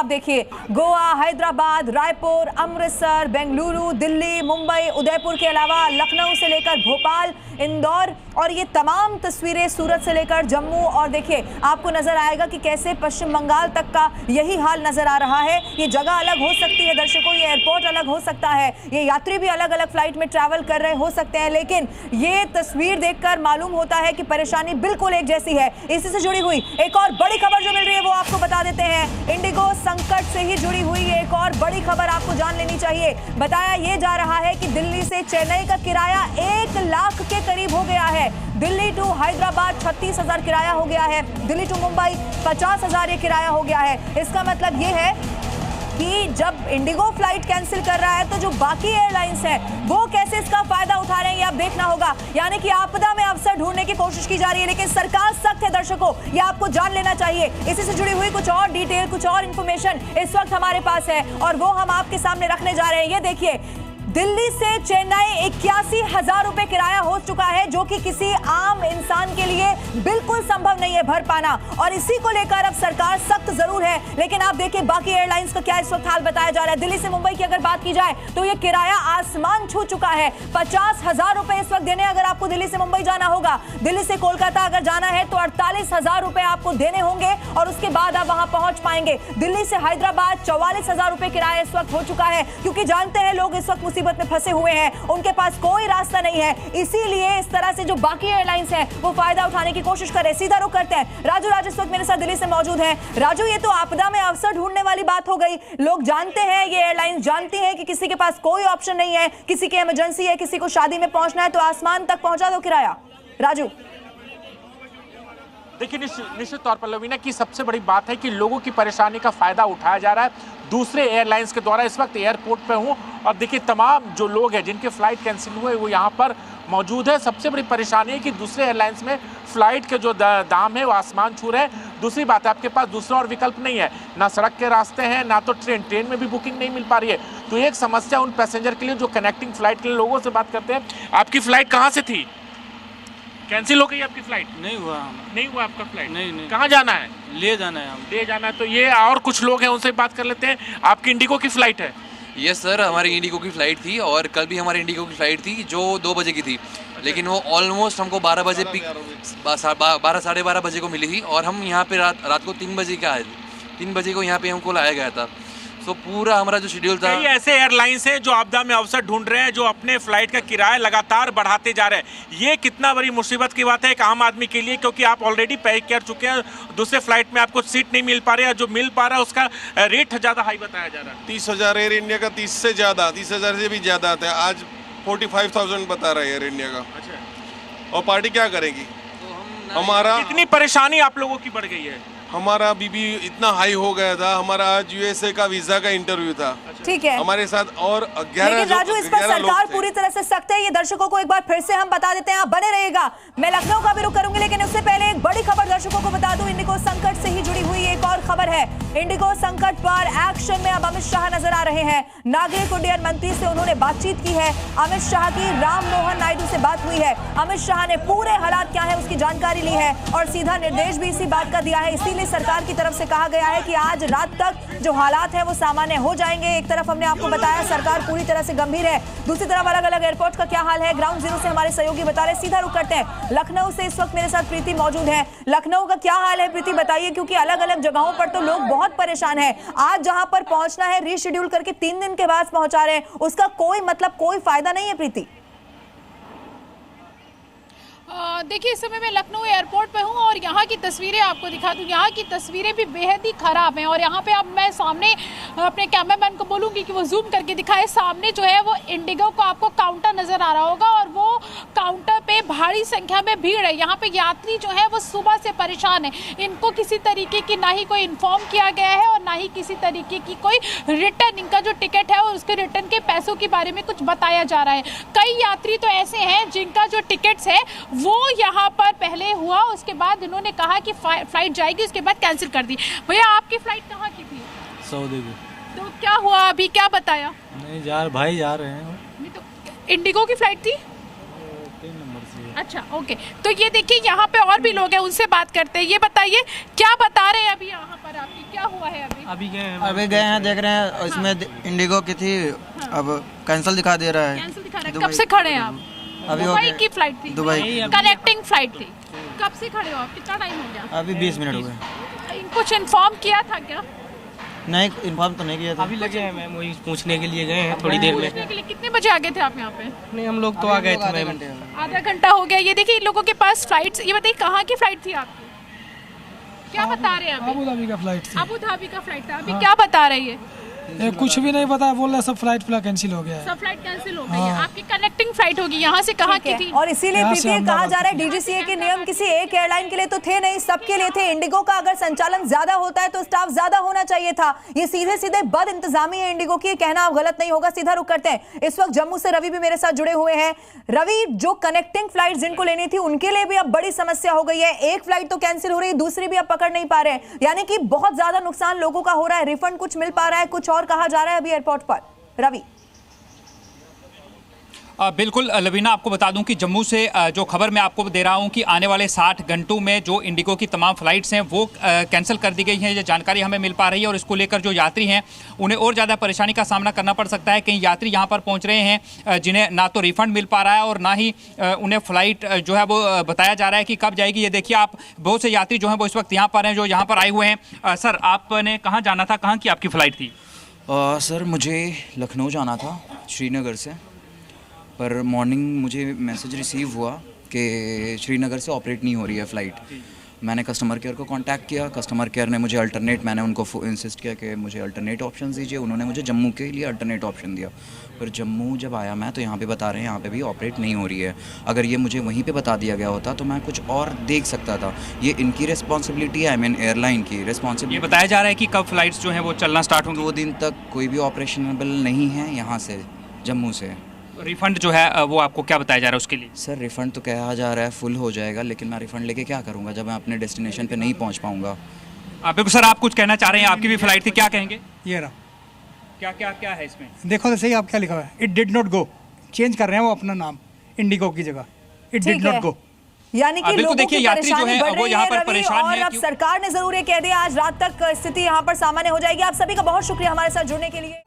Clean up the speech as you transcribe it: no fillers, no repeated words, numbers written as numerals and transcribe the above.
आप देखिए, गोवा, हैदराबाद, रायपुर, अमृतसर, बेंगलुरु, दिल्ली, मुंबई, उदयपुर के अलावा लखनऊ से लेकर भोपाल, इंदौर और ये तमाम तस्वीरें सूरत से लेकर जम्मू। और देखिए आपको नजर आएगा कि कैसे पश्चिम बंगाल तक का यही हाल नजर आ रहा है। ये जगह अलग हो सकती है दर्शकों, ये एयरपोर्ट अलग हो सकता है, ये यात्री भी अलग अलग फ्लाइट में ट्रैवल कर रहे हो सकते हैं, लेकिन ये तस्वीर देखकर मालूम होता है कि परेशानी बिल्कुल एक जैसी है। इसी से जुड़ी हुई एक और बड़ी खबर जो मिल रही है वो आपको बता देते हैं। इंडिगो संकट से ही जुड़ी हुई एक और बड़ी खबर आपको जान लेनी चाहिए। बताया ये जा रहा है कि दिल्ली से चेन्नई का किराया 1 लाख के करीब हो गया है। दिल्ली टू हैदराबाद 36,000 किराया हो गया है, दिल्ली टू मुंबई 50,000 ये किराया हो गया है। इसका मतलब ये है कि जब इंडिगो फ्लाइट कैंसिल कर रहा है तो जो बाकी एयरलाइंस हैं वो कैसे इसका फायदा उठा रहे हैं ये आप देखना होगा। यानी कि आपदा में अवसर ढूंढने की कोशिश की जा रही है, लेकिन सरकार सख्त है दर्शकों, ये आपको जान लेना चाहिए। इसी से जुड़ी हुई कुछ और डिटेल, कुछ और इंफॉर्मेशन इस वक्त हमारे पास है और वो हम आपके सामने रखने जा रहे हैं। ये देखिए, दिल्ली से चेन्नई 81,000 रुपए किराया हो चुका है, जो कि किसी आम इंसान के लिए बिल्कुल संभव नहीं है भर पाना। और इसी को लेकर अब सरकार सख्त जरूर है, लेकिन आप देखिए बाकी एयरलाइंस का क्या इस वक्त हाल बताया जा रहा है। दिल्ली से मुंबई की अगर बात की जाए तो ये किराया आसमान छू चुका है। 50,000 रुपए इस वक्त देने अगर आपको दिल्ली से मुंबई जाना होगा। दिल्ली से कोलकाता अगर जाना है तो 48,000 रुपए आपको देने होंगे और उसके बाद आप वहां पहुंच पाएंगे। दिल्ली से हैदराबाद 44,000 रुपए किराया इस वक्त हो चुका है, क्योंकि जानते हैं लोग इस वक्त मुसीबत में फंसे हुए हैं, उनके पास कोई रास्ता नहीं है। इसीलिए इस तरह से जो बाकी एयरलाइंस हैं वो फायदा उठाने की कोशिश कर रहे हैं। सीधा रुख करते हैं, राजू इस वक्त मेरे साथ दिल्ली से मौजूद हैं। राजू, ये तो आपदा में अवसर ढूंढने वाली बात हो गई। लोग जानते हैं, ये एयरलाइंस जानती हैं कि किसी के पास कोई ऑप्शन नहीं है, किसी की इमरजेंसी है, किसी को शादी में पहुंचना है तो आसमान तक पहुंचा दो किराया। राजू देखिए, निश्चित तौर पर लवीना की सबसे बड़ी बात है कि लोगों की परेशानी का फायदा उठाया जा रहा है दूसरे एयरलाइंस के द्वारा। इस वक्त एयरपोर्ट पे हूँ और देखिए तमाम जो लोग हैं जिनके फ्लाइट कैंसिल हुए वो यहाँ पर मौजूद है। सबसे बड़ी परेशानी है कि दूसरे एयरलाइंस में फ्लाइट के जो दाम है वो आसमान छू रहे हैं। दूसरी बात है, आपके पास दूसरा और विकल्प नहीं है, ना सड़क के रास्ते हैं ना तो ट्रेन में भी बुकिंग नहीं मिल पा रही है। तो एक समस्या उन पैसेंजर के लिए जो कनेक्टिंग फ्लाइट के लिए। लोगों से बात करते हैं, आपकी फ्लाइट कहाँ से थी? कैंसिल हो गई आपकी फ्लाइट? नहीं हुआ आपका फ्लाइट? नहीं। कहाँ जाना है? ले जाना है। तो ये और कुछ लोग हैं, उनसे बात कर लेते हैं। आपकी इंडिगो की फ्लाइट है? यस सर, हमारी इंडिगो की फ़्लाइट थी और कल भी हमारी इंडिगो की फ़्लाइट थी जो 2 बजे की थी। लेकिन वो ऑलमोस्ट हमको 12 बजे 12 साढ़े 12 बजे को मिली थी और हम यहाँ पे रात को 3 बजे के आए थे। 3 बजे को यहाँ पे हमको लाया गया था। सो पूरा हमारा जो शेड्यूल था। कई ऐसे एयरलाइंस हैं जो आपदा में अवसर ढूंढ रहे हैं, जो अपने फ्लाइट का किराया लगातार बढ़ाते जा रहे हैं। ये कितना बड़ी मुसीबत की बात है एक आम आदमी के लिए, क्योंकि आप ऑलरेडी पे कर चुके हैं, दूसरे फ्लाइट में आपको सीट नहीं मिल पा रही है, जो मिल पा रहा है उसका रेट ज़्यादा हाई बताया जा रहा है। 30,000 एयर इंडिया का 30 से ज़्यादा, 30,000 से भी ज़्यादा आता है। आज 45,000 बता रहा है एयर इंडिया का। अच्छा। और पार्टी क्या करेगी? तो हमारा कितनी परेशानी आप लोगों की बढ़ गई है? हमारा बीबी इतना हाई हो गया था। हमारा आज यूएसए का वीजा का इंटरव्यू था। ठीक है, हमारे साथ और 11। लेकिन राजू, इस पर सरकार पूरी तरह से सख्त है। ये दर्शकों को एक बार फिर से हम बता देते हैं, आप बने रहिएगा। मैं लखनऊ का भी रुख करूंगी, लेकिन उससे पहले एक बड़ी खबर दर्शकों को बता दूं। इंडिगो संकट से ही जुड़ी हुई एक और खबर है। इंडिगो संकट पर एक्शन में अब अमित शाह नजर आ रहे हैं। नागरिक उड्डयन मंत्री से उन्होंने बातचीत की है। अमित शाह की राम मोहन नायडू से बात हुई है। अमित शाह ने पूरे हालात क्या है उसकी जानकारी ली है और सीधा निर्देश भी इसी बात का दिया है। इसीलिए सरकार की तरफ से कहा गया है कि आज रात तक जो हालात है वो सामान्य हो जाएंगे। एक तरफ हमने आपको बताया सरकार पूरी तरह से गंभीर है, दूसरी तरफ अलग अलग एयरपोर्ट का क्या हाल है ग्राउंड जीरो से हमारे सहयोगी बता रहे। सीधा रुख करते हैं, लखनऊ से इस वक्त मेरे साथ प्रीति मौजूद है। लखनऊ का क्या हाल है प्रीति, बताइए, क्योंकि अलग अलग जगहों पर तो लोग बहुत परेशान हैं। आज जहां पर पहुंचना है रीशेड्यूल करके 3 दिन के बाद पहुंचा रहे हैं, उसका कोई मतलब कोई फायदा नहीं है प्रीति। देखिए, इस समय मैं लखनऊ एयरपोर्ट पे हूँ और यहाँ की तस्वीरें आपको दिखा दूँ। यहाँ की तस्वीरें भी बेहद ही ख़राब हैं और यहाँ पे अब मैं सामने अपने कैमरामैन को बोलूँगी कि वो जूम करके दिखाए। सामने जो है वो इंडिगो को आपको काउंटर नज़र आ रहा होगा और वो काउंटर पे भारी संख्या में भीड़ है। यहाँ पे यात्री जो है वो सुबह से परेशान है। इनको किसी तरीके की ना ही कोई इन्फॉर्म किया गया है और ना ही किसी तरीके की कोई रिटर्न, इनका जो टिकट है और उसके रिटर्न के पैसों के बारे में कुछ बताया जा रहा है। कई यात्री तो ऐसे हैं जिनका जो टिकट्स है वो यहाँ पर पहले हुआ, उसके बाद इन्होंने कहा कि फ्लाइट जाएगी, उसके बाद कैंसिल कर दी। भैया, आपकी फ्लाइट कहाँ की थी? सऊदी की। तो क्या हुआ अभी, क्या बताया? नहीं, भाई जा रहे हैं। नहीं तो इंडिगो की फ्लाइट थी? 3 नंबर से। अच्छा, ओके। तो ये देखिए यहाँ पे और भी लोग हैं, उनसे बात करते हैं। ये बताइए क्या बता रहे हैं अभी यहाँ पर, आपकी क्या हुआ है अभी? अभी गए हैं, देख रहे हैं, इसमें इंडिगो की थी, अब कैंसिल दिखा दे रहा है। कैंसिल दिखा रहा है। कब से खड़े हैं आप? अभी दुबई की फ्लाइट थी? दुबई कनेक्टिंग फ्लाइट थी। कब से खड़े हो आप? कितना टाइम हो गया? अभी 20 मिनट हो गए। कुछ इन्फॉर्म किया था क्या? नहीं, इन्फॉर्म तो नहीं किया था। अभी लगे हैं मैम, वही पूछने के लिए गए हैं थोड़ी देर में। पूछने के लिए कितने बजे आ गए थे आप यहाँ पे? नहीं, हम लोग तो आ गए थे मैम। आधा घंटा हो गया। ये देखिए इन लोगों के पास फ्लाइट्स, ये बताइए कहाँ की फ्लाइट थी आपकी? क्या बता रहे हैं अभी? अबू धाबी का फ्लाइट थी। अबू धाबी का फ्लाइट था। अभी क्या बता रहे हैं? ये कुछ भी नहीं पता, बोल रहा सब फ्लाइट पूरा कैंसिल हो गया है। सब फ्लाइट कैंसिल हो गई है। आपकी कनेक्टिंग फ्लाइट होगी, यहाँ से कहाँ की थी? और इसीलिए यहाँ से प्रीति कहा अहमदाबाद जा रहा है डीजीसीए के नियम किसी एक एयरलाइन के लिए तो थे नहीं, सबके लिए थे। इंडिगो का अगर संचालन ज्यादा होता है तो स्टाफ ज्यादा होना चाहिए था। ये सीधे सीधे बद इंतजामी है इंडिगो की, कहना अब गलत नहीं होगा। सीधा रुक करते हैं, इस वक्त जम्मू से रवि भी मेरे साथ जुड़े हुए हैं। रवि, जो कनेक्टिंग फ्लाइट जिनको लेनी थी उनके लिए भी अब बड़ी समस्या हो गई है। एक फ्लाइट तो कैंसिल हो रही है, दूसरी भी अब पकड़ नहीं पा रहे हैं, यानी कि बहुत ज्यादा नुकसान लोगों का हो रहा है। रिफंड कुछ मिल पा रहा है, कुछ और कहा जा रहा है अभी एयरपोर्ट पर। रवि। बिल्कुल लवीना, आपको बता दूं कि जम्मू से जो खबर मैं आपको दे रहा हूं कि आने वाले 60 घंटों में जो इंडिगो की तमाम फ्लाइट्स हैं वो कैंसिल कर दी गई हैं। ये जानकारी हमें मिल पा रही है और इसको लेकर जो यात्री हैं उन्हें और ज़्यादा परेशानी का सामना करना पड़ सकता है। कई यात्री यहां पर पहुंच रहे हैं जिन्हें ना तो रिफंड मिल पा रहा है और ना ही उन्हें फ़्लाइट जो है वो बताया जा रहा है कि कब जाएगी। ये देखिए आप, बहुत से यात्री जो हैं वो इस वक्त यहाँ पर हैं, जो यहाँ पर आए हुए हैं। सर, आपने कहाँ जाना था, कहाँ की आपकी फ़्लाइट थी? सर, मुझे लखनऊ जाना था श्रीनगर से, पर मॉर्निंग मुझे मैसेज रिसीव हुआ कि श्रीनगर से ऑपरेट नहीं हो रही है फ़्लाइट। मैंने कस्टमर केयर को कांटेक्ट किया, कस्टमर केयर ने मुझे अल्टरनेट, मैंने उनको इंसिस्ट किया कि मुझे अल्टरनेट ऑप्शन दीजिए। उन्होंने मुझे जम्मू के लिए अल्टरनेट ऑप्शन दिया, पर जम्मू जब आया मैं तो यहाँ पे बता रहे हैं यहाँ पे भी ऑपरेट नहीं हो रही है। अगर ये मुझे वहीं पे बता दिया गया होता तो मैं कुछ और देख सकता था। ये इनकी रिस्पॉन्सिबिलिटी है, आई मीन एयरलाइन की रिस्पॉन्सिबिलिटी। ये बताया जा रहा है कि कब फ्लाइट्स जो हैं वो चलना स्टार्ट होंगी। 2 दिन तक कोई भी ऑपरेशनेबल नहीं है यहाँ से, जम्मू से। रिफंड जो है वो आपको क्या बताया जा रहा है उसके लिए? सर, रिफ़ंड तो कहा जा रहा है फुल हो जाएगा, लेकिन मैं रिफ़ंड लेके क्या करूँगा जब मैं अपने डेस्टिनेशन पे नहीं पहुँच पाऊँगा। बिल्कुल सर, आप कुछ कहना चाह रहे हैं, आपकी भी फ्लाइट थी, क्या कहेंगे? ये रहा, क्या क्या क्या है इसमें? देखो तो सही, आप क्या लिखा हुआ है, it did not go. Change कर रहे हैं वो अपना नाम, इंडिगो की जगह इट डिड नॉट गो। यानी कि लोगों की यात्री जो परेशानी है बढ़ वो रही यहाँ है पर रवि, परेशान और है। अब सरकार ने जरूर ये कह दिया आज रात तक स्थिति यहाँ पर सामान्य हो जाएगी। आप सभी का बहुत शुक्रिया हमारे साथ जुड़ने के लिए।